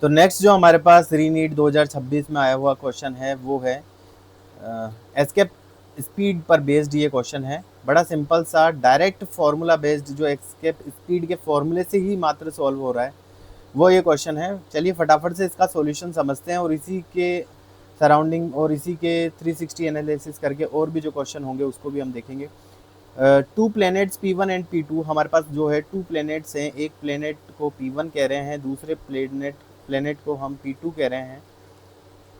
तो नेक्स्ट जो हमारे पास रीनीट 2026 में आया हुआ क्वेश्चन है वो है एस्केप स्पीड पर बेस्ड। ये क्वेश्चन है बड़ा सिंपल सा, डायरेक्ट फार्मूला बेस्ड, जो एस्केप स्पीड के फॉर्मूले से ही मात्र सॉल्व हो रहा है वो ये क्वेश्चन है। चलिए फटाफट से इसका सॉल्यूशन समझते हैं और इसी के सराउंडिंग और इसी के 360 एनालिसिस करके और भी जो क्वेश्चन होंगे उसको भी हम देखेंगे। To planets P1 and P2, हमारे पास जो है टू प्लैनेट्स हैं, एक प्लैनेट को P1 कह रहे हैं, दूसरे प्लैनेट को हम P2 कह रहे हैं।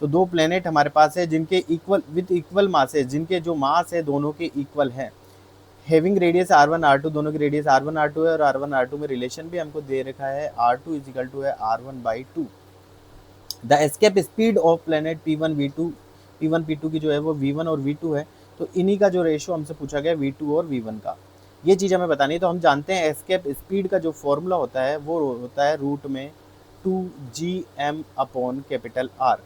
तो दो प्लैनेट हमारे पास है जिनके इक्वल विद इक्वल मासेस, जिनके जो मास है दोनों के इक्वल है। हैविंग रेडियस R1 R2, दोनों की रेडियस R1 R2 है और R1 R2 में रिलेशन भी हमको दे रखा है R2 इज इक्वल टू है R1/2। The escape speed of planet P1 P2 की जो है वो V1 और V2 है। तो इन्हीं का जो रेशियो हमसे पूछा गया V2 और V1 का, ये चीज़ हमें बतानी है। तो हम जानते हैं एस्केप स्पीड का जो फॉर्मूला होता है वो होता है रूट में 2gm/R,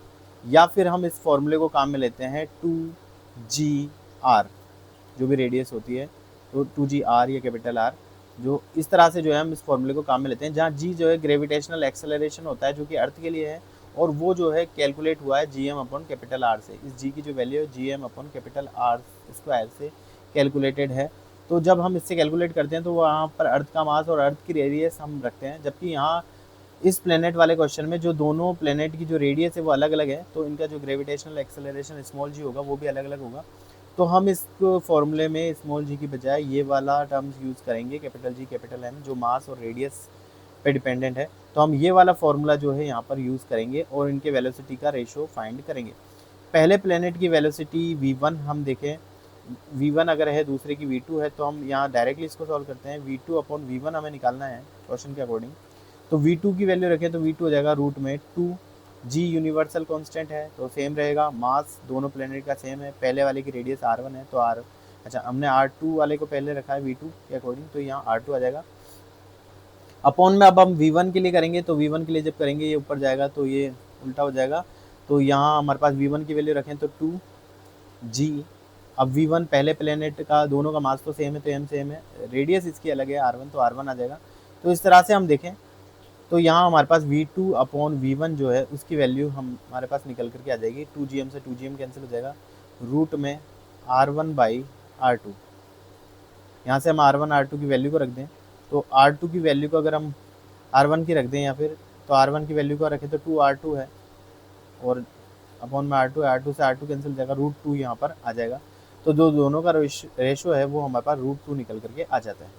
या फिर हम इस फॉर्मूले को काम में लेते हैं 2gr, जो भी रेडियस होती है तो 2gr या कैपिटल R, जो इस तरह से जो है हम इस फॉर्मूले को काम में लेते हैं, जहाँ g जो है ग्रेविटेशनल एक्सेलरेशन होता है जो कि अर्थ के लिए है, और वो जो है कैलकुलेट हुआ है gm/R से। इस g की जो वैल्यू है gm/R स्क्वायर से कैलकुलेटेड है। तो जब हम इससे कैलकुलेट करते हैं तो वहाँ पर अर्थ का मास और अर्थ की रेडियस हम रखते हैं, जबकि यहाँ इस प्लेनेट वाले क्वेश्चन में जो दोनों प्लेनेट की जो रेडियस है वो अलग अलग है, तो इनका जो ग्रेविटेशनल एक्सेलरेशन स्मॉल g होगा वो भी अलग अलग होगा। तो हम इस फॉर्मूले में स्मॉल g की बजाय ये वाला टर्म्स यूज़ करेंगे, कैपिटल G कैपिटल M, जो मास और रेडियस पे डिपेंडेंट है। तो हम ये वाला फॉर्मूला जो है यहाँ पर यूज़ करेंगे और इनके वेलोसिटी का रेशो फाइंड करेंगे। पहले प्लेनेट की वेलोसिटी V1 हम देखें, V1 अगर है, दूसरे की V2 है, तो हम यहाँ डायरेक्टली इसको सॉल्व करते हैं। V2/V1 हमें निकालना है क्वेश्चन के अकॉर्डिंग। तो V2 की वैल्यू रखें तो V2 हो जाएगा रूट में 2g, यूनिवर्सल कांस्टेंट है तो सेम रहेगा, मास दोनों प्लेनेट का सेम है, पहले वाले की रेडियस R1 है तो R, अच्छा हमने R2 वाले को पहले रखा है V2 के अकॉर्डिंग, तो यहाँ R2 आ जाएगा। अपॉन में अब हम V1 के लिए करेंगे, तो V1 के लिए जब करेंगे ये ऊपर जाएगा तो ये उल्टा हो जाएगा। तो यहाँ हमारे पास V1 की वैल्यू रखें तो 2g। अब V1 पहले प्लेनेट का दोनों का मास तो सेम है तो m सेम है, रेडियस इसकी अलग है R1, तो R1 आ जाएगा। तो इस तरह से हम देखें तो यहाँ हमारे पास V2/V1 जो है उसकी वैल्यू हमारे पास निकल करके आ जाएगी, 2gm से 2gm कैंसिल हो जाएगा, रूट में R1/R2। यहाँ से हम R1 R2 की वैल्यू को रख दें, तो R2 की वैल्यू को अगर हम R1 की रख दें या फिर, तो R1 की वैल्यू को रखें तो 2R2 है और अपॉन में R2 है, R2 से R2 कैंसिल हो जाएगा, रूट 2 यहाँ पर आ जाएगा। तो जो दोनों का रेशो है वो हमारे पास रूट 2 निकल करके आ जाता है।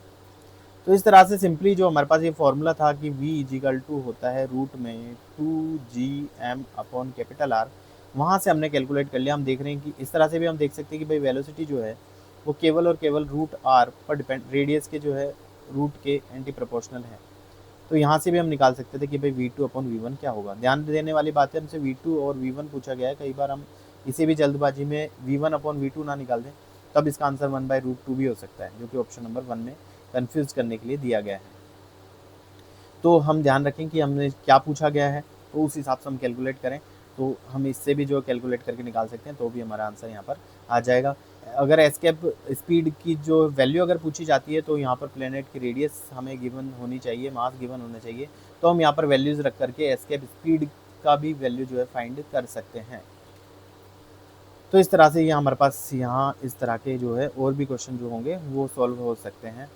तो इस तरह से सिंपली जो हमारे पास ये फॉर्मूला था कि V इजिकल टू होता है रूट में 2gm/R, वहाँ से हमने कैलकुलेट कर लिया। हम देख रहे हैं कि इस तरह से भी हम देख सकते हैं कि भाई वेलोसिटी जो है वो केवल और केवल रूट R पर डिपेंड, रेडियस के जो है रूट के एंटी प्रोपोर्शनल है। तो यहाँ से भी हम निकाल सकते थे कि भाई V2/V1 क्या होगा। ध्यान देने वाली बात है, हमसे V2 और V1 पूछा गया है, कई बार हम इसे भी जल्दबाजी में V1/V2 ना निकाल दें, तब इसका आंसर 1/√2 भी हो सकता है, जो कि ऑप्शन नंबर 1 में कंफ्यूज करने के लिए दिया गया है। तो हम ध्यान रखें कि हमने क्या पूछा गया है, तो उस हिसाब से हम कैलकुलेट करें, तो हम इससे भी जो कैलकुलेट करके निकाल सकते हैं, तो भी हमारा आंसर यहाँ पर आ जाएगा। अगर एस्केप स्पीड की जो वैल्यू अगर पूछी जाती है तो यहाँ पर प्लेनेट की रेडियस हमें गिवन होनी चाहिए, मास गिवन होना चाहिए, तो हम यहाँ पर वैल्यूज़ रख करके एस्केप स्पीड का भी वैल्यू जो है फाइंड कर सकते हैं। तो इस तरह से ये हमारे पास यहाँ इस तरह के जो है और भी क्वेश्चन जो होंगे वो सॉल्व हो सकते हैं।